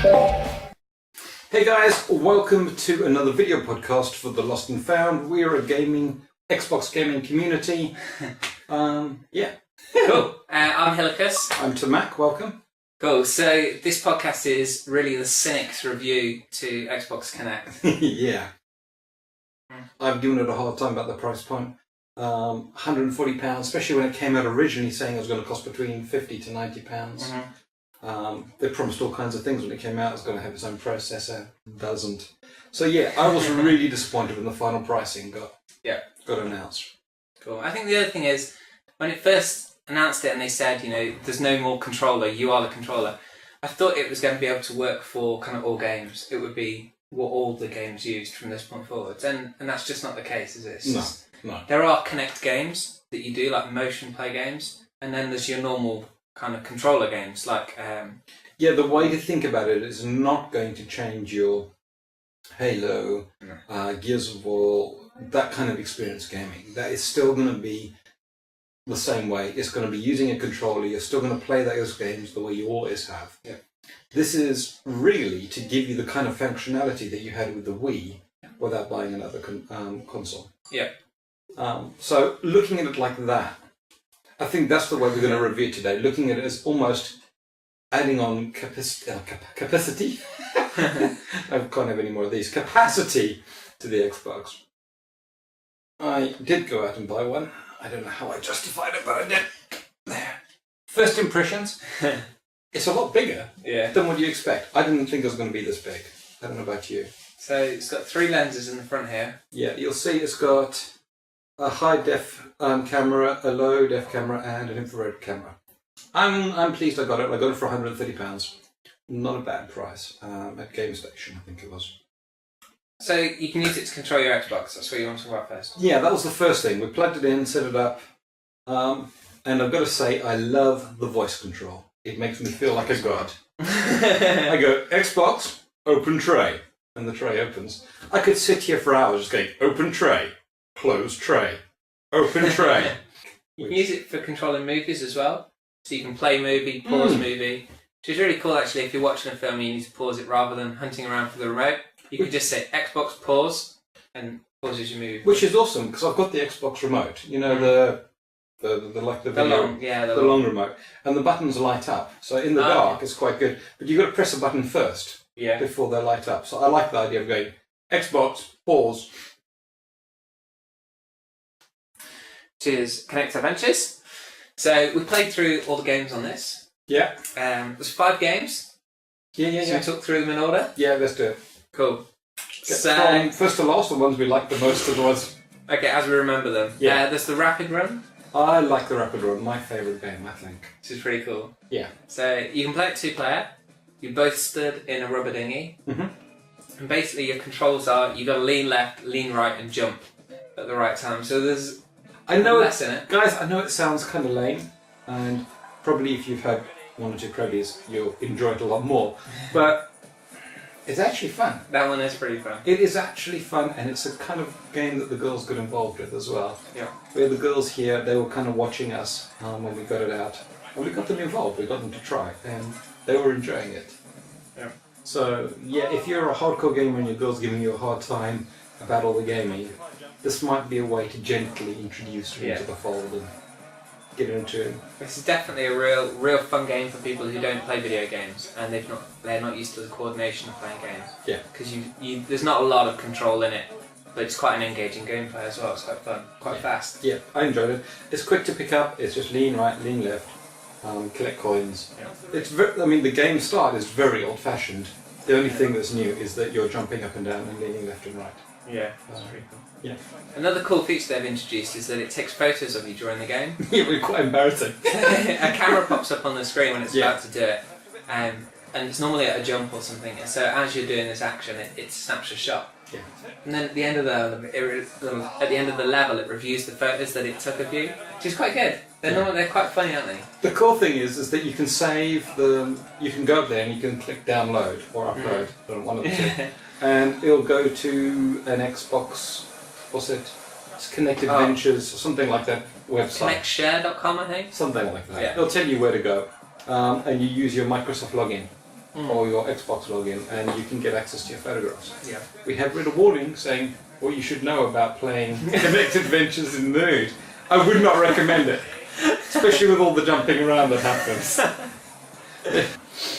Hey guys, welcome to another video podcast for the Lost and Found. We are a Xbox gaming community. Yeah. Cool. I'm Hilikus. I'm Tamak, welcome. Cool. So this podcast is really the cynic's review to Xbox Kinect. Yeah. I've given it a hard time about the price point. £140, especially when it came out originally saying it was going to cost between £50 to £90. Mm-hmm. They promised all kinds of things when it came out. It was going to have its own processor. It doesn't. So yeah, I was really disappointed when the final pricing got announced. Cool. I think the other thing is, when it first announced it and they said, there's no more controller, you are the controller, I thought it was going to be able to work for kind of all games. It would be what all the games used from this point forwards. And that's just not the case, is it? No. There are Kinect games that you do, like motion play games, and then there's your normal kind of controller games, like... the way to think about it is not going to change your Halo, Gears of War, that kind of experience gaming. That is still going to be the same way. It's going to be using a controller. You're still going to play those games the way you always have. Yeah. This is really to give you the kind of functionality that you had with the Wii without buying another console. Yeah. So looking at it like that, I think that's the way we're going to review it today. Looking at it as almost adding on capacity. I can't have any more of these. Capacity to the Xbox. I did go out and buy one. I don't know how I justified it, but I did. There. First impressions. It's a lot bigger than what you expect. I didn't think it was going to be this big. I don't know about you. So it's got 3 lenses in the front here. Yeah, you'll see it's got a high-def camera, a low-def camera, and an infrared camera. I'm pleased I got it. I got it for £130. Not a bad price at Game Station, I think it was. So you can use it to control your Xbox. That's what you want to talk about first. Yeah, that was the first thing. We plugged it in, set it up, and I've got to say I love the voice control. It makes me feel like a god. I go, Xbox, open tray, and the tray opens. I could sit here for hours just going, open tray, close tray, open tray. You can use it for controlling movies as well. So you can play movie, pause movie, which is really cool actually. If you're watching a film and you need to pause it rather than hunting around for the remote, you could just say Xbox pause and pauses your movie. Which is awesome because I've got the Xbox remote. You know the long remote, and the buttons light up. So in the dark, it's quite good. But you've got to press a button first before they light up. So I like the idea of going Xbox pause. Cheers, Kinect Adventures. So we played through all the games on this. Yeah. There's 5 games. Yeah. So we talk through them in order. Yeah, let's do it. Cool. So from first to last, the ones we like the most are the ones. Okay, as we remember them. Yeah. There's the Rapid Run. I like the Rapid Run. My favourite game, I think. Which is pretty cool. Yeah. So you can play it 2-player. You both stood in a rubber dinghy. Mm-hmm. And basically your controls are you've got to lean left, lean right, and jump at the right time. So there's less in it. Guys, I know it sounds kind of lame, and probably if you've had 1 or 2 crabbies, you'll enjoy it a lot more. But it's actually fun. That one is pretty fun. It is actually fun, and it's a kind of game that the girls got involved with as well. Yeah. Where the girls here, they were kind of watching us when we got it out. And we got them involved, we got them to try, and they were enjoying it. Yeah. So, yeah, if you're a hardcore gamer and your girl's giving you a hard time about all the gaming, this might be a way to gently introduce her into the fold and get her into it. This is definitely a real fun game for people who don't play video games and they're not used to the coordination of playing games. Yeah. Because there's not a lot of control in it, but it's quite an engaging gameplay as well. It's quite fun, quite fast. Yeah, I enjoyed it. It's quick to pick up. It's just lean right, lean left, collect coins. Yeah. It's the game start is very old-fashioned. The only thing that's new is that you're jumping up and down and leaning left and right. Yeah, that's pretty cool. Yeah. Another cool feature they've introduced is that it takes photos of you during the game. It would be quite embarrassing. A camera pops up on the screen when it's about to do it, and it's normally at a jump or something. And so as you're doing this action, it snaps a shot. Yeah. And then at the end of the level, it reviews the photos that it took of you, which is quite good. They're quite funny, aren't they? The cool thing is that you can save them. You can go up there and you can click download or upload, one of the two, and it'll go to an Xbox. What's it? It's Kinect Adventures or something like that website. ConnectShare.com, I think. Something like that. Yeah. It'll tell you where to go, and you use your Microsoft login. or your Xbox login, and you can get access to your photographs. Yeah. We have read a warning saying what you should know about playing Kinect Adventures in the nude. I would not recommend it, especially with all the jumping around that happens.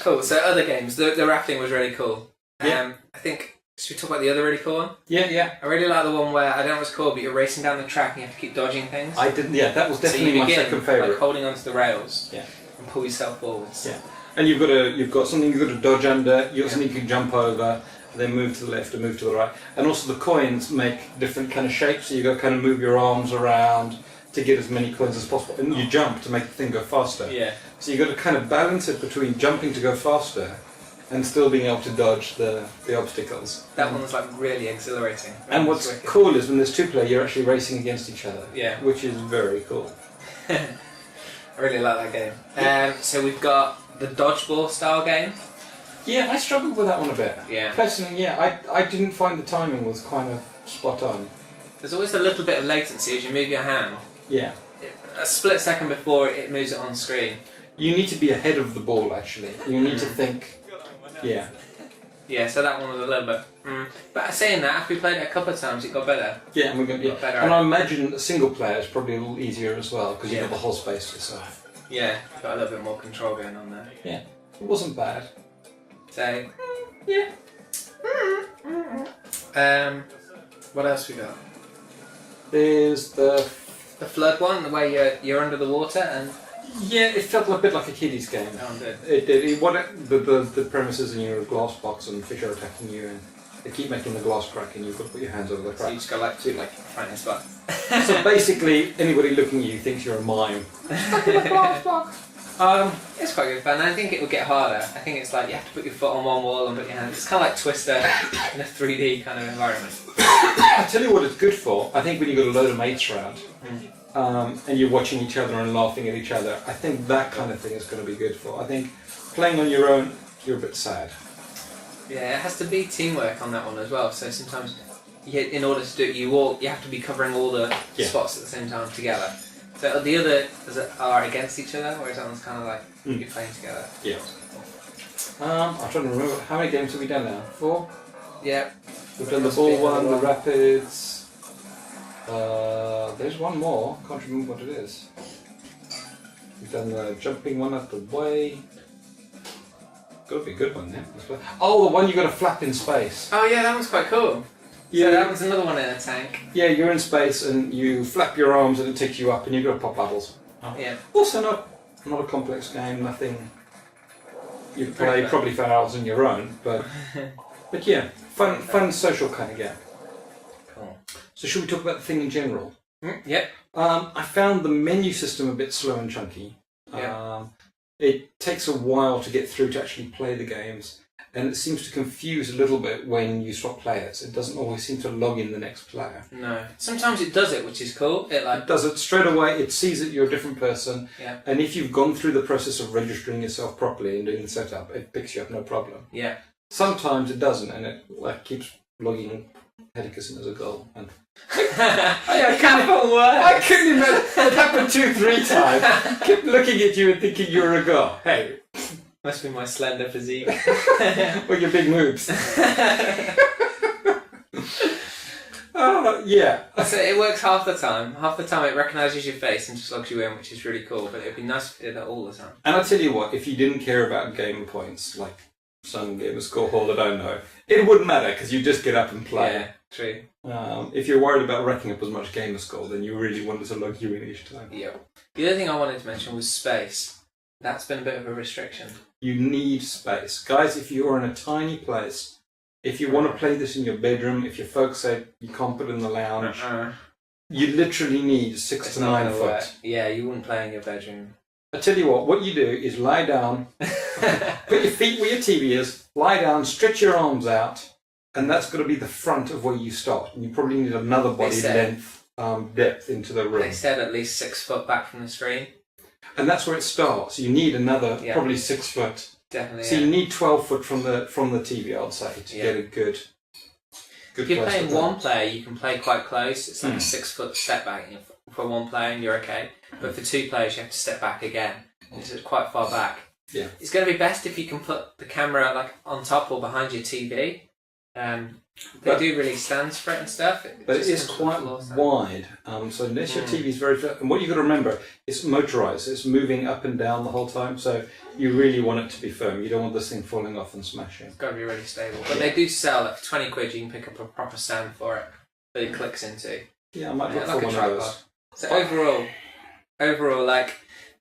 Cool. So other games, the rafting was really cool. Yeah. I think. Should we talk about the other really cool one? Yeah. I really like the one where I don't know what it's called, but you're racing down the track and you have to keep dodging things. I didn't. Yeah, that was definitely my second favourite. Like holding onto the rails. Yeah. And pull yourself forwards. Yeah. And you've got something you've got to dodge under. You've got something you can jump over. Then move to the left and move to the right. And also the coins make different kind of shapes. So you got to kind of move your arms around to get as many coins as possible. And you jump to make the thing go faster. Yeah. So you got to kind of balance it between jumping to go faster and still being able to dodge the obstacles. That one was like really exhilarating. And what's cool is when there's two player, you're actually racing against each other. Yeah. Which is very cool. I really like that game. So we've got the dodgeball style game. Yeah, I struggled with that one a bit. Yeah. Personally, yeah, I didn't find the timing was kind of spot on. There's always a little bit of latency as you move your hand. Yeah. A split second before it moves it on screen. You need to be ahead of the ball, actually. You need to think. Yeah. Yeah, so that one was a little bit. But saying that, after we played it a couple of times, it got better. Yeah, and we're going to get better. And I imagine a single player is probably a little easier as well because you've got the whole space to yourself. Yeah, got a little bit more control going on there. Yeah, it wasn't bad. So, yeah. What else we got? There's the flood one, the way you're under the water and. Yeah, it felt a bit like a kiddies game. Oh, good. It did. The premise is you're in a glass box and fish are attacking you and they keep making the glass crack and you've got to put your hands over the crack. So you just got finding a spot. So basically, anybody looking at you thinks you're a mime. Stuck in a glass box. It's quite good fun. I think it will get harder. I think it's like you have to put your foot on one wall and put your hands. It's kind of like Twister in a 3D kind of environment. I tell you what it's good for. I think when you've got a load of mates around. And you're watching each other and laughing at each other, I think that kind of thing is going to be good for. I think playing on your own, you're a bit sad. Yeah, it has to be teamwork on that one as well. So sometimes, in order to do it, you have to be covering all the spots at the same time together. So the other are against each other, whereas that one's kind of like you're playing together. Yeah. I'm trying to remember how many games have we done now? 4. Yeah. We've done the ball one, the rapids. There's one more, can't remember what it is. We've done the jumping one up the way. Gotta be a good one then. Oh, the one you got to flap in space. Oh yeah, that one's quite cool. Yeah, so that one's another one in a tank. Yeah, you're in space and you flap your arms and it takes you up and you've got to pop bubbles. Oh. Yeah. Also not a complex game, nothing you play probably for hours on your own, but yeah, fun social kind of game. Cool. So should we talk about the thing in general? Yep. I found the menu system a bit slow and chunky. Yeah. It takes a while to get through to actually play the games, and it seems to confuse a little bit when you swap players. It doesn't always seem to log in the next player. No. Sometimes it does it, which is cool. It does it straight away. It sees that you're a different person, and if you've gone through the process of registering yourself properly and doing the setup, it picks you up no problem. Yeah. Sometimes it doesn't, and it keeps logging Hilikus as a goal. And I couldn't imagine. It happened 2-3 times. I kept looking at you and thinking you were a goal. Hey. Must be my slender physique. Or your big moves. Yeah. So it works half the time. Half the time it recognises your face and just logs you in, which is really cool. But it would be nice if it did that all the time. And I'll tell you what, if you didn't care about game points, like some gamer score hall that I know, it wouldn't matter because you just get up and play. Yeah, true. If you're worried about racking up as much gamer score, then you really wanted to log you in each time. Yeah. The other thing I wanted to mention was space. That's been a bit of a restriction. You need space. Guys, if you're in a tiny place, if you want to play this in your bedroom, if your folks say you can't put it in the lounge, you literally need 6 to 9 foot. Work. Yeah, you wouldn't play in your bedroom. I tell you what you do is lie down, put your feet where your TV is, lie down, stretch your arms out, and that's got to be the front of where you start. And you probably need another body length depth into the room. They said at least 6 foot back from the screen. And that's where it starts. You need another, probably 6 foot. Definitely. So you need 12 foot from the TV, I'd say, to get a good. If you're playing one player, you can play quite close. It's like a 6 foot step back for one player, and you're okay. But for 2 players, you have to step back again. It's quite far back. Yeah. It's going to be best if you can put the camera like on top or behind your TV. They do release stands for it and stuff. But it is quite wide, so unless your TV is very flat, and what you've got to remember, it's motorised, it's moving up and down the whole time, so you really want it to be firm. You don't want this thing falling off and smashing. It's got to be really stable. But they do sell it for 20 quid. You can pick up a proper stand for it that it clicks into. Yeah, I might look like for one of those. So overall, like,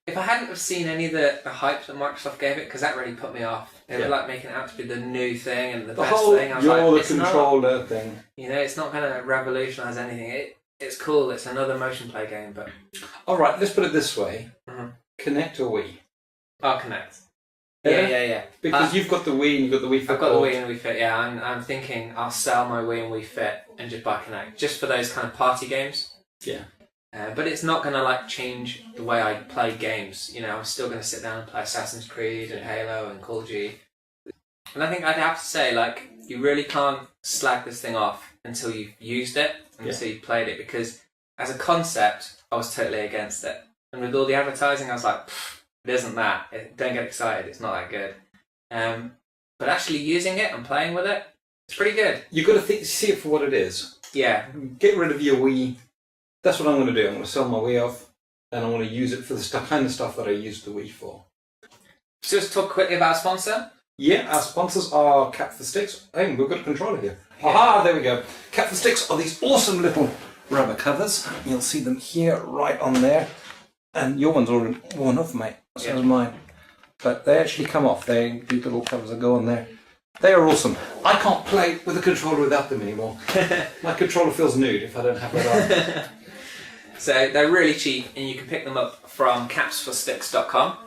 if I hadn't have seen any of the hype that Microsoft gave it, because that really put me off. They were like making it out to be the new thing and the best whole thing. I was like, the controller thing. You know, it's not going to revolutionise anything. It's cool. It's another motion play game, but. All right, let's put it this way: Kinect or Wii? Oh, Kinect. Yeah. Because you've got the Wii and you've got the Wii Fit. I've got the Wii and Wii Fit. Yeah, I'm thinking I'll sell my Wii and Wii Fit and just buy Kinect, just for those kind of party games. Yeah. But it's not going to like change the way I play games. You know, I'm still going to sit down and play Assassin's Creed and Halo and Call of Duty. And I think I'd have to say, like, you really can't slag this thing off until you've used it, until you've played it, because as a concept, I was totally against it. And with all the advertising, I was like, it isn't that. Don't get excited. It's not that good. But actually using it and playing with it, it's pretty good. You've got to see it for what it is. Yeah. Get rid of your Wii. That's what I'm going to do. I'm going to sell my Wii off, and I want to use it for the kind of stuff that I used the Wii for. So let's talk quickly about our sponsor. Yeah, our sponsors are Cap for Sticks. Hey, we've got a controller here. Aha, there we go. Cap for Sticks are these awesome little rubber covers. You'll see them here, right on there. And your one's already worn off, mate. So is mine. But they actually come off. These little covers that go on there. They are awesome. I can't play with a controller without them anymore. My controller feels nude if I don't have that on. So they're really cheap, and you can pick them up from capsforsticks.com.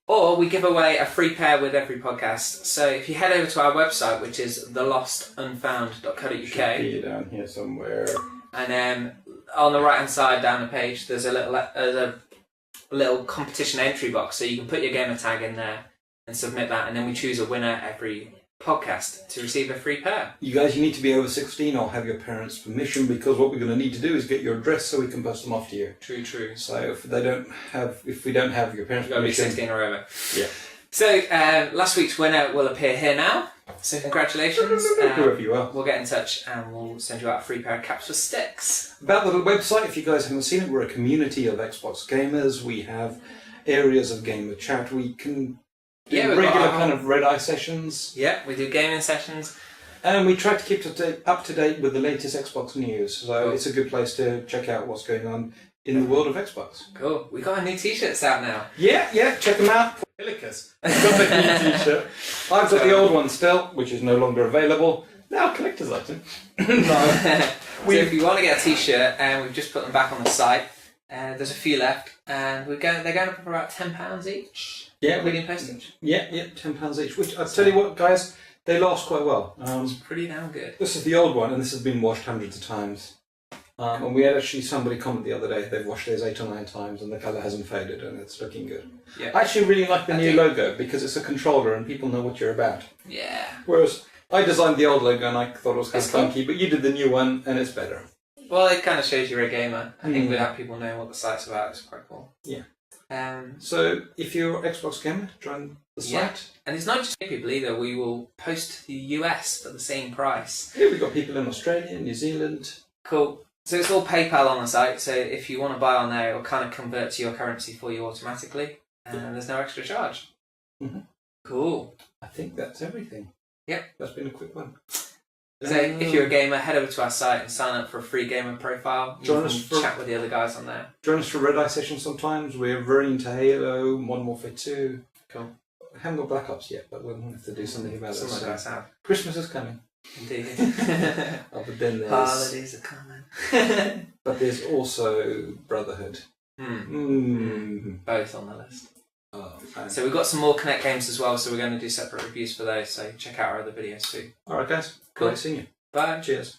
Or we give away a free pair with every podcast. So if you head over to our website, which is thelostunfound.co.uk. Should be down here somewhere. And on the right hand side down the page, there's a little competition entry box. So you can put your gamer tag in there and submit that, and then we choose a winner every podcast to receive a free pair. You guys, you need to be over 16 or have your parents' permission, because what we're going to need to do is get your address so we can post them off to you. True. So if we don't have your parents' permission, got to be 16 or over. Yeah. So last week's winner will appear here now. So congratulations. Whoever you are. We'll get in touch and we'll send you out a free pair of caps for sticks. About the website, if you guys haven't seen it, we're a community of Xbox gamers. We have areas of gamer chat. We can do regular kind of red eye sessions. Yeah, we do gaming sessions. And we try to keep up to date with the latest Xbox news. So It's a good place to check out what's going on in the world of Xbox. Cool. We got our new t-shirts out now. Yeah, check them out. Hilikus. I've got the new t-shirt. I've got the old one still, which is no longer available. Now collector's item. So if you want to get a t-shirt, and we've just put them back on the site, there's a few left, and they're going up for about £10 each. Yeah, including postage. Yeah, £10 each. Which I'll tell you what, guys, they last quite well. It's pretty damn good. This is the old one, and this has been washed hundreds of times. And we had actually somebody comment the other day, they've washed theirs 8 or 9 times and the colour hasn't faded and it's looking good. Yeah. I actually really like the new logo because it's a controller and people know what you're about. Yeah. Whereas I designed the old logo and I thought it was kind of funky, but you did the new one and it's better. Well, it kind of shows you're a gamer. I think without people knowing what the site's about, it's quite cool. Yeah. So if you're an Xbox gamer, join the site. Yeah. And it's not just people either. We will post to the US for the same price. Yeah, we've got people in Australia, New Zealand. Cool. So it's all PayPal on the site, so if you want to buy on there, it'll kind of convert to your currency for you automatically, and there's no extra charge. Mm-hmm. Cool. I think that's everything. Yep. That's been a quick one. So if you're a gamer, head over to our site and sign up for a free gamer profile. Join us for chat with the other guys on there. Join us for Red Eye sessions sometimes. We're very into Halo, Modern Warfare 2. Cool. I haven't got Black Ops yet, but we'll have to do something about it. Some of guys have. Christmas is coming. Indeed. But then there's holidays are coming. But there's also Brotherhood. Both on the list. Oh, so we've got some more Kinect games as well, so we're going to do separate reviews for those, so check out our other videos too. Alright guys, cool. Great seeing you. Bye. Cheers.